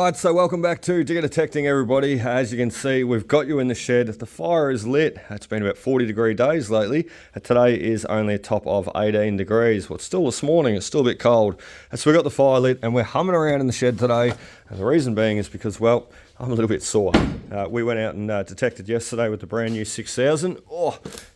Alright, so welcome back to Digger Detecting, everybody. As you can see, we've got you in the shed. The fire is lit. It's been about 40-degree days lately. Today is only a top of 18 degrees. Well, it's still this morning, it's still a bit cold. So we've got the fire lit and we're humming around in the shed today. And the reason being is because, well, I'm a little bit sore. We went out and detected yesterday with the brand new 6000.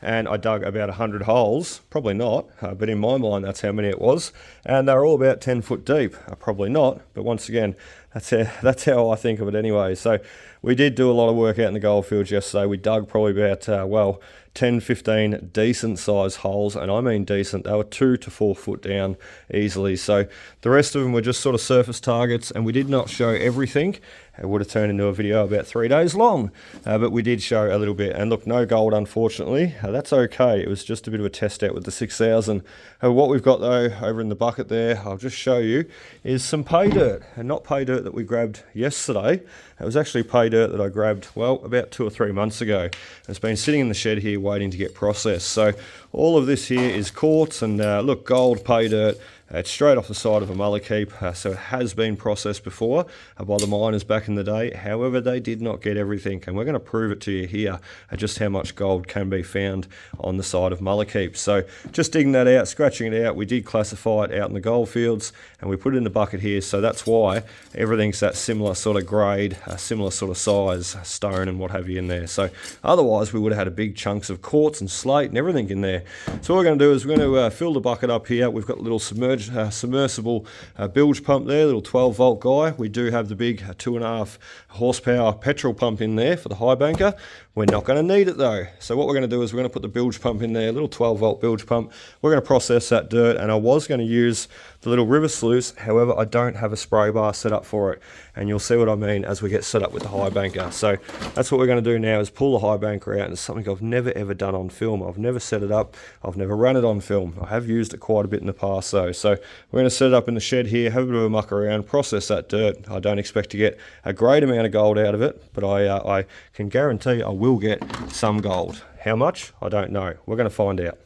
And I dug about 100 holes. Probably not, but in my mind, that's how many it was. And they're all about 10 foot deep. Probably not, but once again, that's how I think of it anyway. So we did do a lot of work out in the goldfields yesterday. We dug probably about, 10, 15 decent sized holes, and I mean decent. They were 2 to 4 foot down easily. So the rest of them were just sort of surface targets, and we did not show everything. It would have turned into a video about 3 days long, but we did show a little bit. And look, no gold, unfortunately. That's okay. It was just a bit of a test out with the 6000. What we've got though over in the bucket there, I'll just show you, is some pay dirt, and not pay dirt that we grabbed yesterday. It was actually pay dirt that I grabbed, well, about 2 or 3 months ago. It's been sitting in the shed here waiting to get processed. So all of this here is quartz, and look, gold pay dirt. It's straight off the side of a mullock heap, so it has been processed before by the miners back in the day. However, they did not get everything, and we're going to prove it to you here, just how much gold can be found on the side of mullock heaps. So just digging that out, scratching it out, we did classify it out in the gold fields, and we put it in the bucket here, so that's why everything's that similar sort of grade, similar sort of size, stone and what have you in there. So otherwise, we would have had a big chunks of quartz and slate and everything in there. So what we're going to do is we're going to fill the bucket up here. We've got a little submersible bilge pump there, little 12 volt guy. We do have the big 2.5 horsepower petrol pump in there for the high banker. We're not going to need it though. So what we're going to do is we're going to put the bilge pump in there, little 12 volt bilge pump. We're going to process that dirt, and I was going to use the little river sluice. However, I don't have a spray bar set up for it, and you'll see what I mean as we get set up with the high banker. So that's what we're going to do now, is pull the high banker out. And it's something I've never ever done on film. I've never set it up. I've never run it on film. I have used it quite a bit in the past though. So we're going to set it up in the shed here, have a bit of a muck around, process that dirt. I don't expect to get a great amount of gold out of it, but I can guarantee I will get some gold. How much? I don't know. We're going to find out.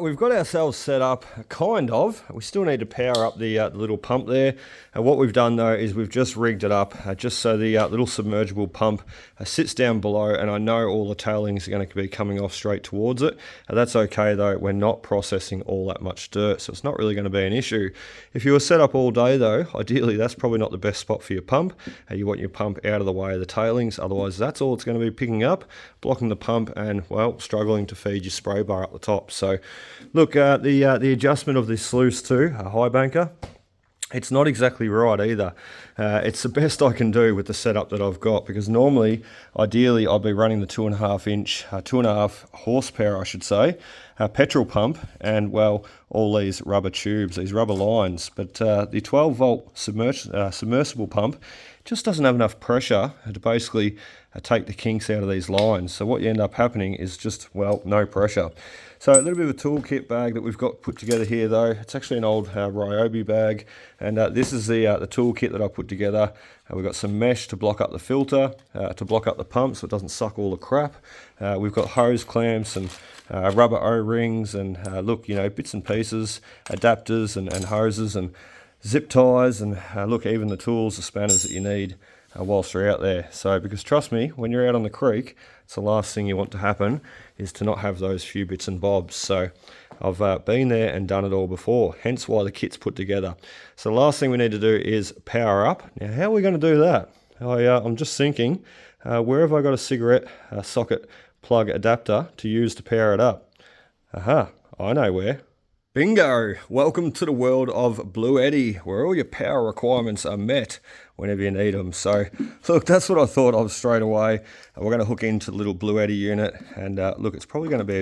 We've got ourselves set up, kind of. We still need to power up the little pump there. What we've done though is we've just rigged it up just so the little submergible pump sits down below, and I know all the tailings are going to be coming off straight towards it. That's okay though, we're not processing all that much dirt, so it's not really going to be an issue. If you were set up all day though, ideally that's probably not the best spot for your pump. You want your pump out of the way of the tailings, otherwise that's all it's going to be picking up, blocking the pump and, well, struggling to feed your spray bar up the top. So look, the adjustment of this sluice to a high banker, it's not exactly right either. It's the best I can do with the setup that I've got, because normally, ideally, I'd be running the 2.5 horsepower, I should say, petrol pump, and, well, all these rubber tubes, these rubber lines. But the 12 volt submersible pump just doesn't have enough pressure to basically take the kinks out of these lines. So what you end up happening is just, well, no pressure. So a little bit of a toolkit bag that we've got put together here though. It's actually an old Ryobi bag, and this is the toolkit that I put together. We've got some mesh to block up the filter, to block up the pump so it doesn't suck all the crap. We've got hose clamps and rubber O-rings and look, you know, bits and pieces, adapters and hoses, and zip ties, and look, even the tools, the spanners that you need whilst you're out there. So, because trust me, when you're out on the creek, it's the last thing you want to happen is to not have those few bits and bobs. So I've been there and done it all before, hence why the kit's put together. So the last thing we need to do is power up. Now, how are we going to do that? I'm just thinking, where have I got a cigarette socket plug adapter to use to power it up? Aha, I know where. Bingo! Welcome to the world of BLUETTI, where all your power requirements are met whenever you need them. So, look, that's what I thought of straight away. We're going to hook into the little BLUETTI unit, and look, it's probably going to be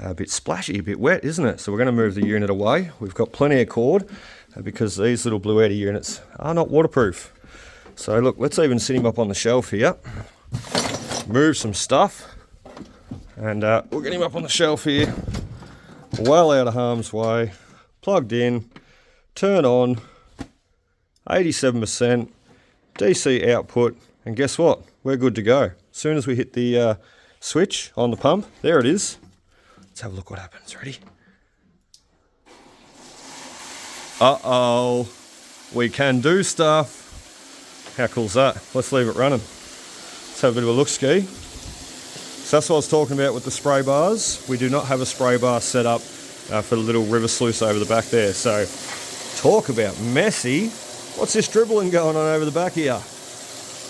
a bit splashy, a bit wet, isn't it? So we're going to move the unit away. We've got plenty of cord because these little BLUETTI units are not waterproof. So, look, let's even sit him up on the shelf here. Move some stuff, and we'll get him up on the shelf here. Well out of harm's way, plugged in, turn on, 87% DC output, and guess what? We're good to go. As soon as we hit the switch on the pump, there it is. Let's have a look what happens. Ready? Uh-oh, we can do stuff. How cool's that? Let's leave it running. Let's have a bit of a look-ski. So that's what I was talking about with the spray bars. We do not have a spray bar set up for the little river sluice over the back there. So talk about messy. What's this dribbling going on over the back here?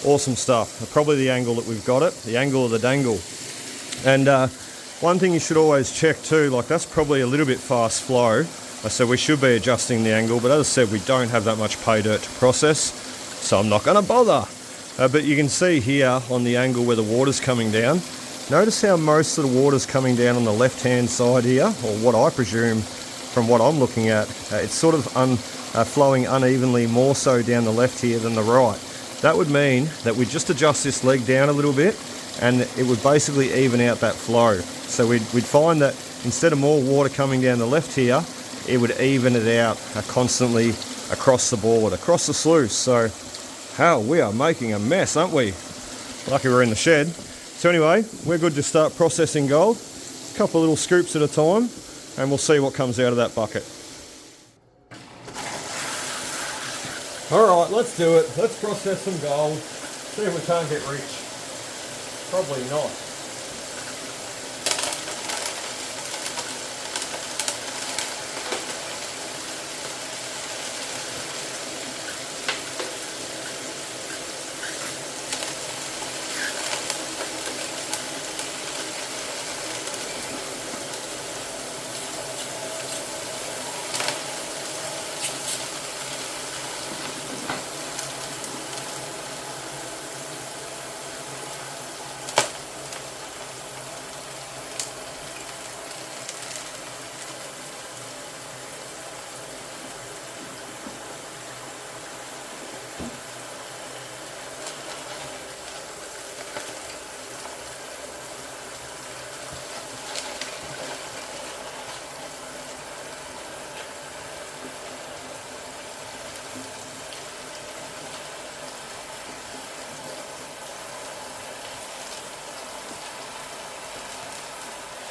Awesome stuff. Probably the angle that we've got it, the angle of the dangle. And one thing you should always check too, like that's probably a little bit fast flow. So we should be adjusting the angle, but as I said, we don't have that much pay dirt to process, so I'm not gonna bother. But you can see here on the angle where the water's coming down, notice how most of the water's coming down on the left-hand side here, or what I presume from what I'm looking at. It's sort of flowing unevenly more so down the left here than the right. That would mean that we just adjust this leg down a little bit and it would basically even out that flow. So we'd find that instead of more water coming down the left here, it would even it out constantly across the board, across the sluice. So, hell, we are making a mess, aren't we? Lucky we're in the shed. So anyway, we're good to start processing gold. A couple of little scoops at a time, and we'll see what comes out of that bucket. All right, let's do it. Let's process some gold. See if we can't get rich. Probably not.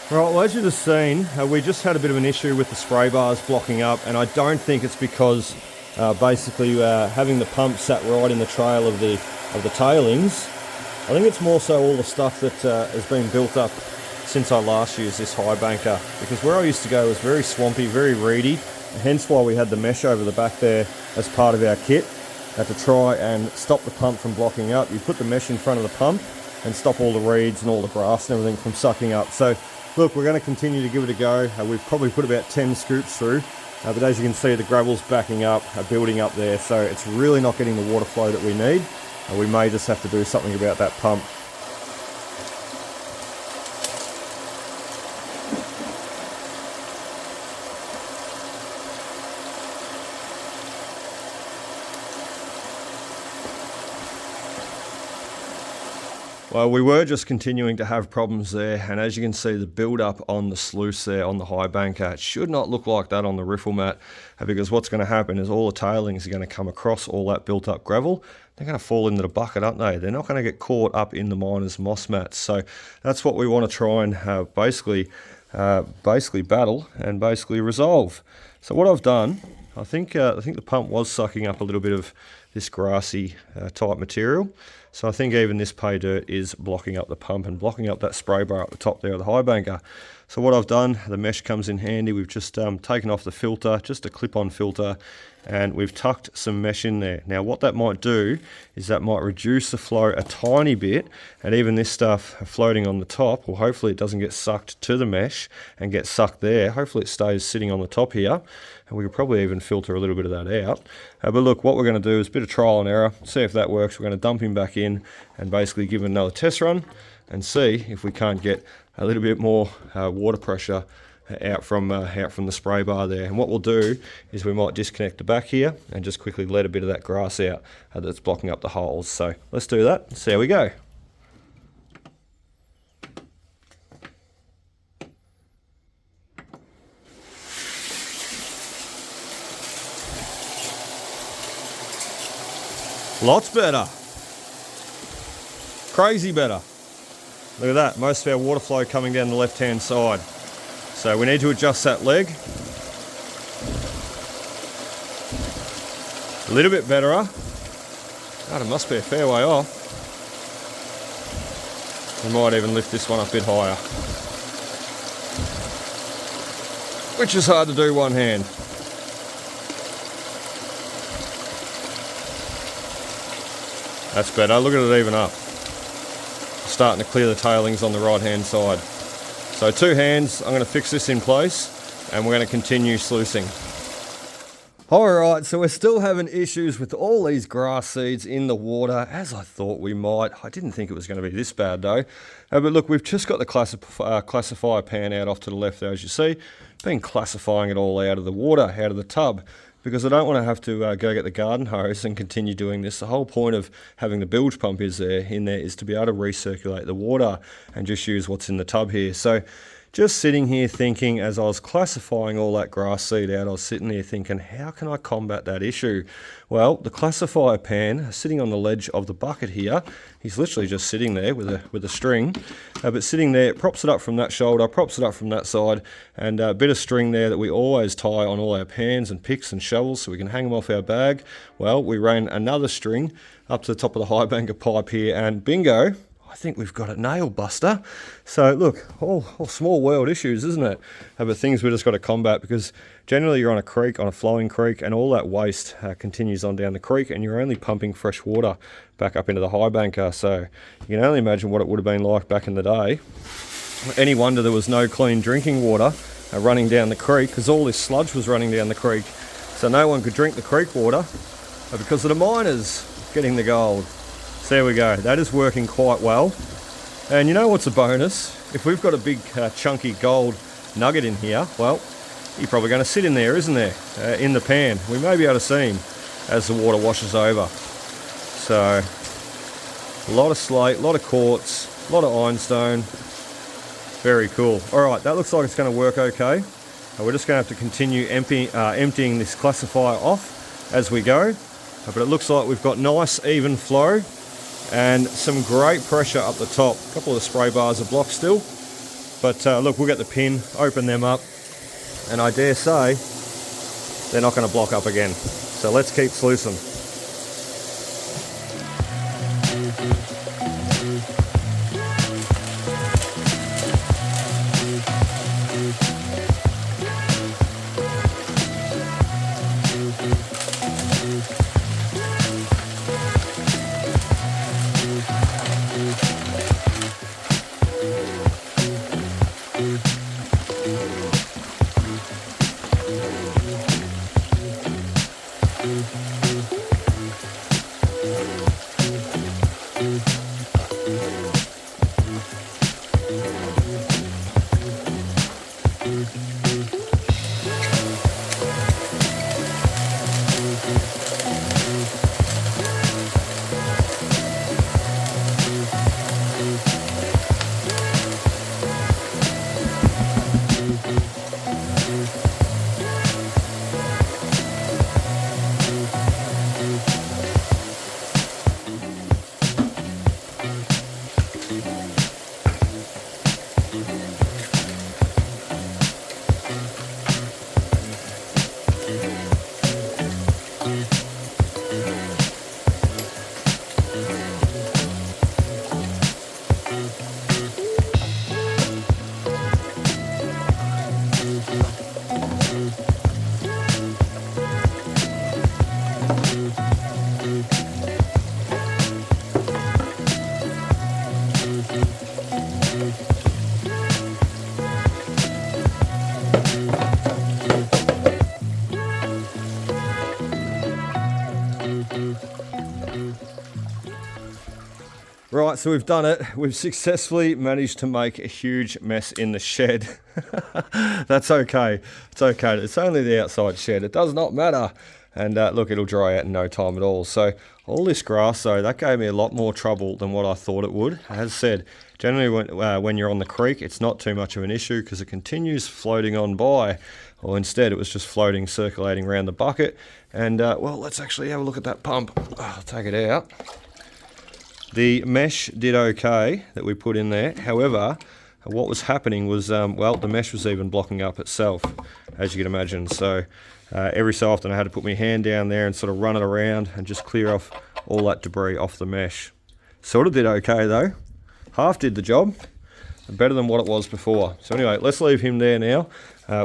Right, well, as you've just seen, we just had a bit of an issue with the spray bars blocking up, and I don't think it's because basically having the pump sat right in the trail of the tailings. I think it's more so all the stuff that has been built up since I last used this high banker, because where I used to go was very swampy, very reedy, hence why we had the mesh over the back there as part of our kit to try and stop the pump from blocking up. You put the mesh in front of the pump and stop all the reeds and all the grass and everything from sucking up. So look, we're going to continue to give it a go. We've probably put about 10 scoops through, but as you can see, the gravel's backing up, building up there, so it's really not getting the water flow that we need. We may just have to do something about that pump. Well, we were just continuing to have problems there, and as you can see, the build-up on the sluice there on the high banker, it should not look like that on the riffle mat, because what's going to happen is all the tailings are going to come across all that built-up gravel. They're going to fall into the bucket, aren't they? They're not going to get caught up in the miner's moss mats. So that's what we want to try and basically battle and basically resolve. So what I've done, I think the pump was sucking up a little bit of this grassy type material. So I think even this pay dirt is blocking up the pump and blocking up that spray bar at the top there of the high banker. So what I've done, the mesh comes in handy. We've just taken off the filter, just a clip-on filter, and we've tucked some mesh in there. Now what that might do is that might reduce the flow a tiny bit, and even this stuff floating on the top, well, hopefully it doesn't get sucked to the mesh and get sucked there. Hopefully it stays sitting on the top here, and we could probably even filter a little bit of that out. But look, what we're going to do is a bit of trial and error, see if that works. We're going to dump him back in and basically give it another test run and see if we can't get a little bit more water pressure out from the spray bar there. And what we'll do is we might disconnect the back here and just quickly let a bit of that grass out that's blocking up the holes. So let's do that and see how we go. Lots better. Crazy better. Look at that, most of our water flow coming down the left-hand side. So we need to adjust that leg. A little bit better. God, it must be a fair way off. We might even lift this one up a bit higher. Which is hard to do one hand. That's better, look at it even up. Starting to clear the tailings on the right hand side. So two hands, I'm going to fix this in place and we're going to continue sluicing. Alright, so we're still having issues with all these grass seeds in the water, as I thought we might. I didn't think it was going to be this bad though. But look, we've just got the classifier pan out off to the left there, as you see. Been classifying it all out of the water, out of the tub, because I don't want to have to go get the garden hose and continue doing this. The whole point of having the bilge pump in there is to be able to recirculate the water and just use what's in the tub here. So just sitting here thinking, as I was classifying all that grass seed out, I was sitting there thinking, how can I combat that issue? Well, the classifier pan sitting on the ledge of the bucket here, he's literally just sitting there with a string, but sitting there, it props it up from that shoulder, props it up from that side, and a bit of string there that we always tie on all our pans and picks and shovels so we can hang them off our bag. Well, we ran another string up to the top of the high banker pipe here, and bingo, I think we've got a nail buster. So look, all small world issues, isn't it? But things we just got to combat, because generally you're on a creek, on a flowing creek, and all that waste continues on down the creek, and you're only pumping fresh water back up into the high banker. So you can only imagine what it would have been like back in the day. Any wonder there was no clean drinking water running down the creek, because all this sludge was running down the creek. So no one could drink the creek water because of the miners getting the gold. So there we go, that is working quite well. And you know what's a bonus? If we've got a big chunky gold nugget in here, well, he's probably going to sit in there, isn't there? In the pan. We may be able to see him as the water washes over. So, a lot of slate, a lot of quartz, a lot of ironstone. Very cool. Alright, that looks like it's going to work okay. We're just going to have to continue emptying this classifier off as we go. But it looks like we've got nice even flow and some great pressure up the top. A couple of the spray bars are blocked still, but look, we'll get the pin, open them up, and I dare say they're not going to block up again. So let's keep sluicing. Right, so we've done it. We've successfully managed to make a huge mess in the shed. That's okay. It's okay. It's only the outside shed. It does not matter. And look, it'll dry out in no time at all. So all this grass, though, that gave me a lot more trouble than what I thought it would. As said, generally when you're on the creek, it's not too much of an issue because it continues floating on by. Well, instead, it was just floating, circulating around the bucket. And, well, let's actually have a look at that pump. I'll take it out. The mesh did okay that we put in there. However, what was happening was, well, the mesh was even blocking up itself, as you can imagine. So every so often I had to put my hand down there and sort of run it around and just clear off all that debris off the mesh. Sort of did okay though. Half did the job. Better than what it was before. So anyway, let's leave him there now.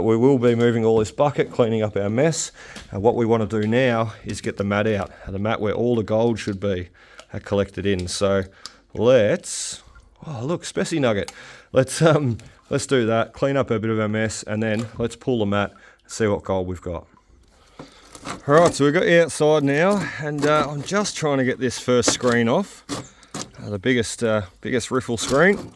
We will be moving all this bucket, cleaning up our mess. What we want to do now is get the mat out. The mat where all the gold should be collected in. So let's, oh look, Specie Nugget. Let's do that, clean up a bit of our mess, and then let's pull the mat and see what gold we've got. Alright, so we've got you outside now, and I'm just trying to get this first screen off. The biggest riffle screen.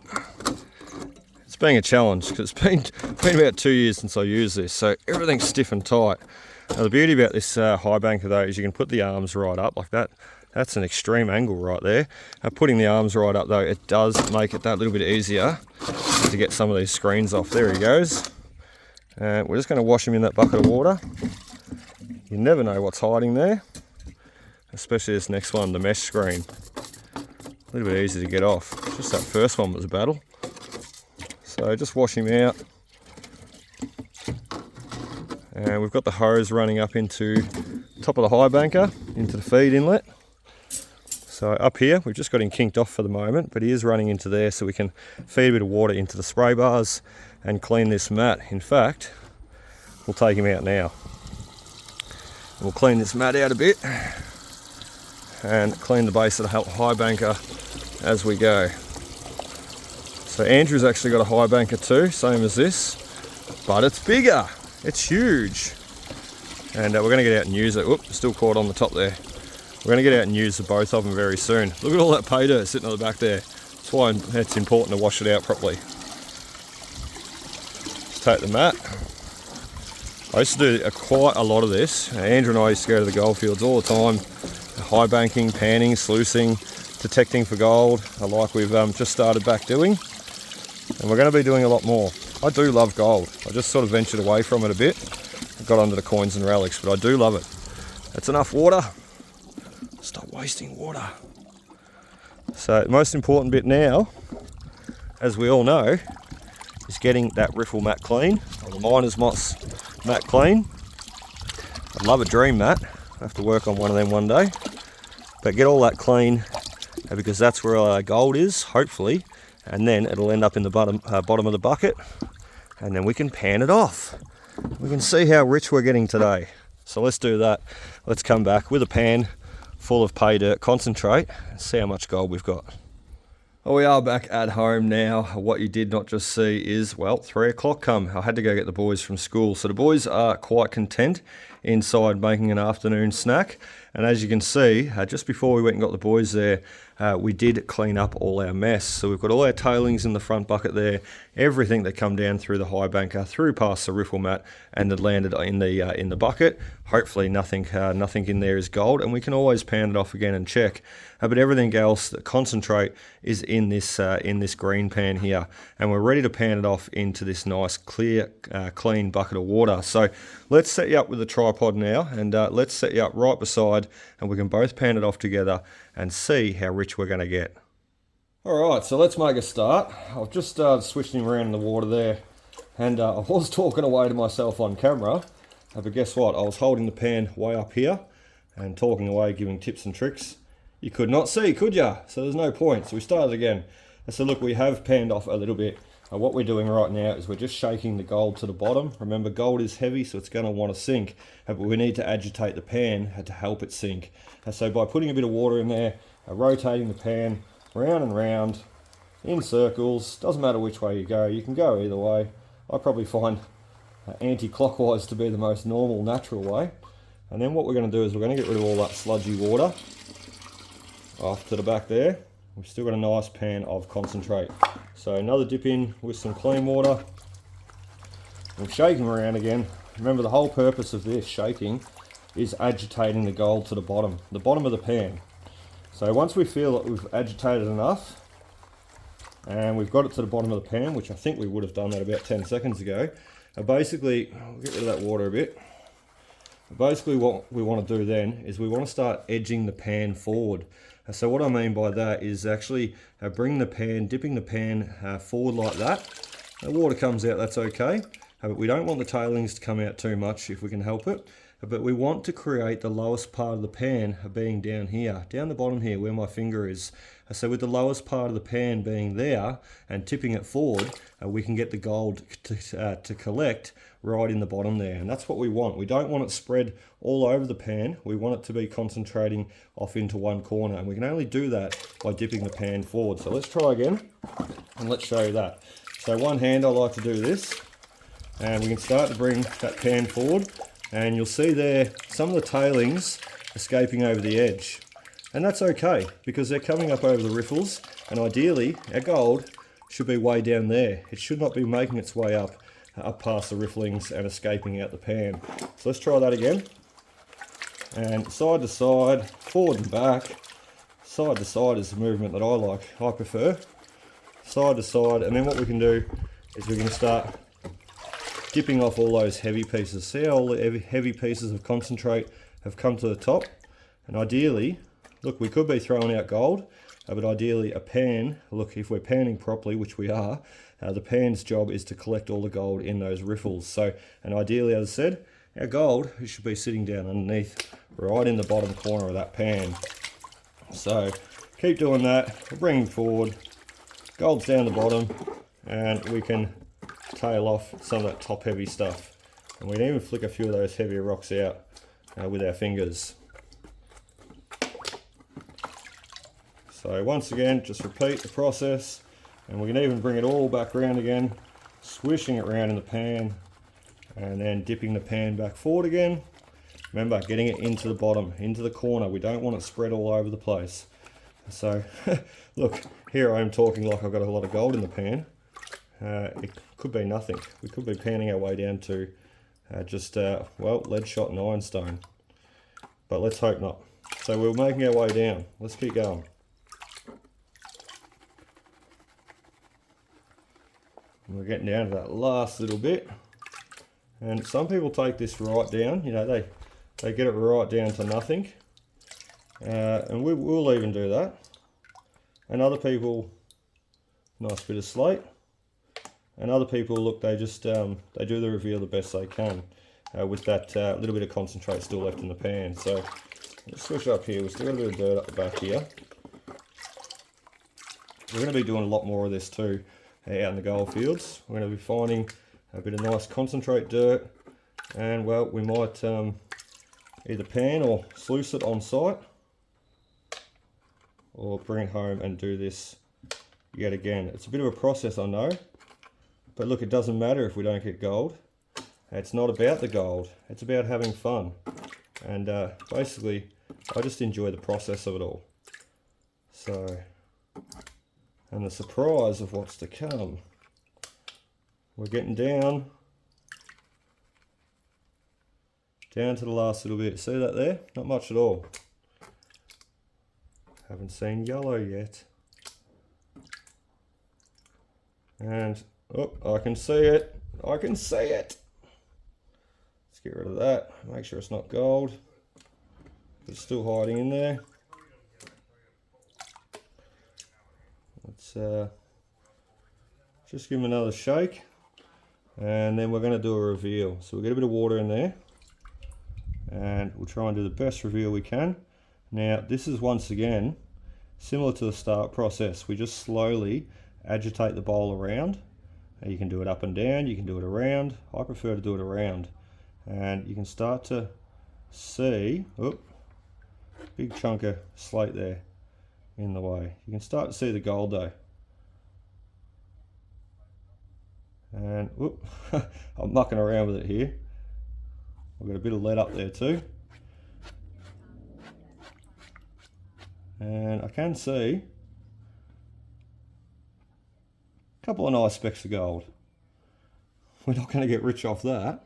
It's been a challenge because it's been about 2 years since I used this, so everything's stiff and tight. Now the beauty about this high banker though is you can put the arms right up like that. That's an extreme angle right there. Putting the arms right up though, it does make it that little bit easier to get some of these screens off. There he goes. We're just going to wash him in that bucket of water. You never know what's hiding there, especially this next one, the mesh screen. A little bit easy to get off. Just that first one was a battle. So just wash him out. And we've got the hose running up into the top of the high banker, into the feed inlet. So up here, we've just got him kinked off for the moment, but he is running into there so we can feed a bit of water into the spray bars and clean this mat. In fact, we'll take him out now. We'll clean this mat out a bit and clean the base of the high banker as we go. So Andrew's actually got a high banker too, same as this, but it's bigger, it's huge. And we're going to get out and use it. Whoop, still caught on the top there. We're going to get out and use the both of them very soon. Look at all that pay dirt sitting on the back there. That's why it's important to wash it out properly. Let's take the mat. I used to do quite a lot of this. Andrew and I used to go to the gold fields all the time. High banking, panning, sluicing, detecting for gold, like we've just started back doing. And we're going to be doing a lot more. I do love gold. I just sort of ventured away from it a bit. I got onto the coins and relics, but I do love it. That's enough water. Stop wasting water. So the most important bit now, as we all know, is getting that riffle mat clean, or the miner's moss mat clean. I'd love a dream mat. I have to work on one of them one day. But get all that clean because that's where our gold is, hopefully, and then it'll end up in the bottom of the bucket, and then we can pan it off. We can see how rich we're getting today. So let's do that. Let's come back with a pan full of pay dirt concentrate and see how much gold we've got. Well, we are back at home now. What you did not just see is, well, 3 o'clock come. I had to go get the boys from school. So the boys are quite content inside making an afternoon snack. And as you can see, just before we went and got the boys there, we did clean up all our mess. So we've got all our tailings in the front bucket there, everything that come down through the high banker, through past the riffle mat, and that landed in the bucket. Hopefully nothing in there is gold, and we can always pan it off again and check. But everything else, the concentrate, is in this green pan here, and we're ready to pan it off into this nice clear, clean bucket of water. So let's set you up with the tripod now, and let's set you up right beside, and we can both pan it off together and see how rich we're going to get. Alright, so let's make a start. I've just started switching him around in the water there, and I was talking away to myself on camera, but guess what? I was holding the pan way up here and talking away, giving tips and tricks. You could not see, could ya? So there's no point. So we started again. And so look, we have panned off a little bit. What we're doing right now is we're just shaking the gold to the bottom. Remember, gold is heavy, so it's going to want to sink. But we need to agitate the pan to help it sink. And so by putting a bit of water in there, rotating the pan round and round in circles, doesn't matter which way you go. You can go either way. I probably find anti-clockwise to be the most normal, natural way. And then what we're going to do is we're going to get rid of all that sludgy water off to the back there. we've still got a nice pan of concentrate. So another dip in with some clean water. We'll shake them around again. Remember, the whole purpose of this shaking is agitating the gold to the bottom of the pan. So once we feel that we've agitated enough and we've got it to the bottom of the pan, which I think we would have done that about 10 seconds ago, basically, I'll get rid of that water a bit. Basically what we want to do then is we want to start edging the pan forward. So what I mean by that is actually bring the pan, dipping the pan forward like that. The water comes out, that's okay. But we don't want the tailings to come out too much if we can help it. But we want to create the lowest part of the pan being down here, down the bottom here where my finger is. So with the lowest part of the pan being there and tipping it forward, we can get the gold to collect right in the bottom there. And that's what we want. We don't want it spread all over the pan. We want it to be concentrating off into one corner. And we can only do that by dipping the pan forward. So let's try again and let's show you that. So one hand I like to do this, and we can start to bring that pan forward. And you'll see there some of the tailings escaping over the edge. And that's okay, because they're coming up over the riffles, and ideally our gold should be way down there. It should not be making its way up past the rifflings and escaping out the pan. So let's try that again. And side to side, forward and back. Side to side is the movement that I like, I prefer. Side to side, and then what we can do is we can start dipping off all those heavy pieces. See how all the heavy pieces of concentrate have come to the top? And ideally, look, we could be throwing out gold, but ideally a pan, look, if we're panning properly, which we are, the pan's job is to collect all the gold in those riffles. So, and ideally, as I said, our gold should be sitting down underneath, right in the bottom corner of that pan. So keep doing that, we're bringing forward, gold's down the bottom, and we can tail off some of that top heavy stuff. And we can even flick a few of those heavier rocks out with our fingers. So once again, just repeat the process, and we can even bring it all back around again, swishing it around in the pan, and then dipping the pan back forward again. Remember, getting it into the bottom, into the corner. We don't want it spread all over the place. So look, here I am talking like I've got a lot of gold in the pan. It could be nothing. We could be panning our way down to well, lead shot and ironstone. But let's hope not. So we're making our way down. Let's keep going. We're getting down to that last little bit. And some people take this right down. You know, they get it right down to nothing. And we'll even do that. And other people, nice bit of slate. And other people, look, they just they do the reveal the best they can with that little bit of concentrate still left in the pan. So let's switch up here. We've still got a bit of dirt up the back here. We're going to be doing a lot more of this too out in the gold fields. We're going to be finding a bit of nice concentrate dirt, and well, we might either pan or sluice it on site, or bring it home and do this yet again. It's a bit of a process, I know. But look, it doesn't matter if we don't get gold. It's not about the gold. It's about having fun. And basically, I just enjoy the process of it all. So, and the surprise of what's to come. We're getting down to the last little bit. See that there? Not much at all. Haven't seen yellow yet. And oh, I can see it. I can see it. Let's get rid of that. Make sure it's not gold. It's still hiding in there. Let's just give them another shake. And then we're going to do a reveal. So we'll get a bit of water in there. And we'll try and do the best reveal we can. Now, this is once again similar to the start process. We just slowly agitate the bowl around. You can do it up and down, you can do it around. I prefer to do it around. And you can start to see, oh, big chunk of slate there in the way. You can start to see the gold though. And whoop, I'm mucking around with it here. I've got a bit of lead up there too. And I can see couple of nice specks of gold. We're not going to get rich off that,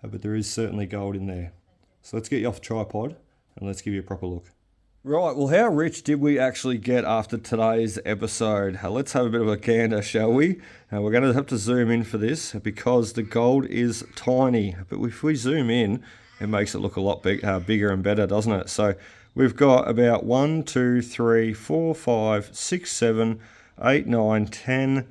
but there is certainly gold in there. So let's get you off the tripod and let's give you a proper look. Right, well, how rich did we actually get after today's episode? Let's have a bit of a gander, shall we? We're going to have to zoom in for this because the gold is tiny. But if we zoom in, it makes it look a lot bigger and better, doesn't it? So we've got about 1, 2, 3, 4, 5, 6, 7, 8, 9, 10,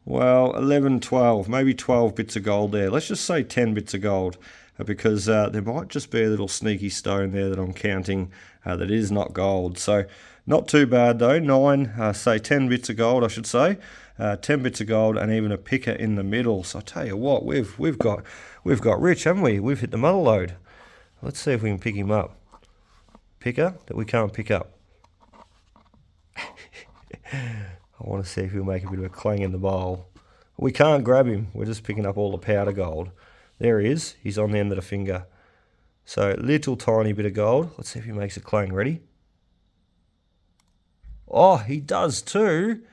well, 11, 12, maybe 12 bits of gold there. Let's just say 10 bits of gold. Because there might just be a little sneaky stone there that I'm counting that is not gold. So not too bad though. 10 bits of gold, I should say. 10 bits of gold and even a picker in the middle. So I tell you what, we've got rich, haven't we? We've hit the mother lode. Let's see if we can pick him up. Picker that we can't pick up. I want to see if he'll make a bit of a clang in the bowl. We can't grab him. We're just picking up all the powder gold. There he is. He's on the end of the finger. So little tiny bit of gold. Let's see if he makes a clang. Ready? Oh, he does too.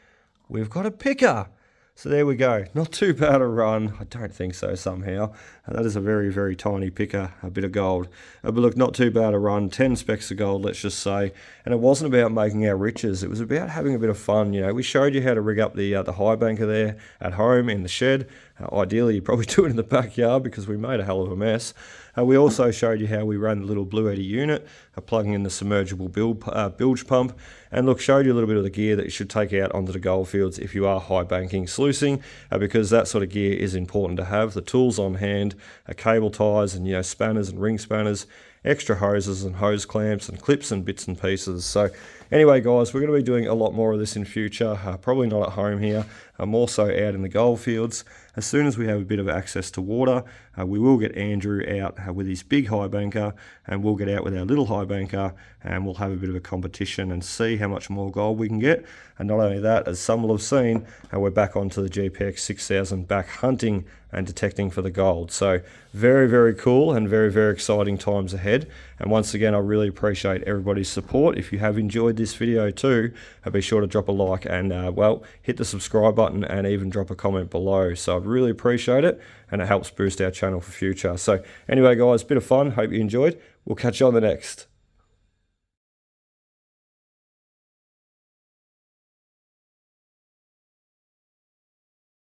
We've got a picker. So there we go. Not too bad a run. I don't think so somehow. That is a very, very tiny picker, a bit of gold. But look, not too bad a run. 10 specks of gold, let's just say. And it wasn't about making our riches. It was about having a bit of fun. You know, we showed you how to rig up the high banker there at home in the shed. Ideally, you probably do it in the backyard because we made a hell of a mess. We also showed you how we ran the little BLUETTI unit, plugging in the submergible bilge pump. And look, showed you a little bit of the gear that you should take out onto the gold fields if you are high banking sluicing, because that sort of gear is important to have. The tools on hand, cable ties and spanners and ring spanners, extra hoses and hose clamps and clips and bits and pieces. So anyway guys, we're going to be doing a lot more of this in future, probably not at home here, more so out in the gold fields. As soon as we have a bit of access to water, we will get Andrew out with his big high banker, and we'll get out with our little high banker, and we'll have a bit of a competition and see how much more gold we can get. And not only that, as some will have seen, we're back onto the GPX 6000 back hunting and detecting for the gold. So very, very cool and very, very exciting times ahead. And once again, I really appreciate everybody's support. If you have enjoyed this video too, be sure to drop a like and well, hit the subscribe button and even drop a comment below. So I'd really appreciate it, and it helps boost our channel for future. So anyway guys, bit of fun, hope you enjoyed. We'll catch you on the next.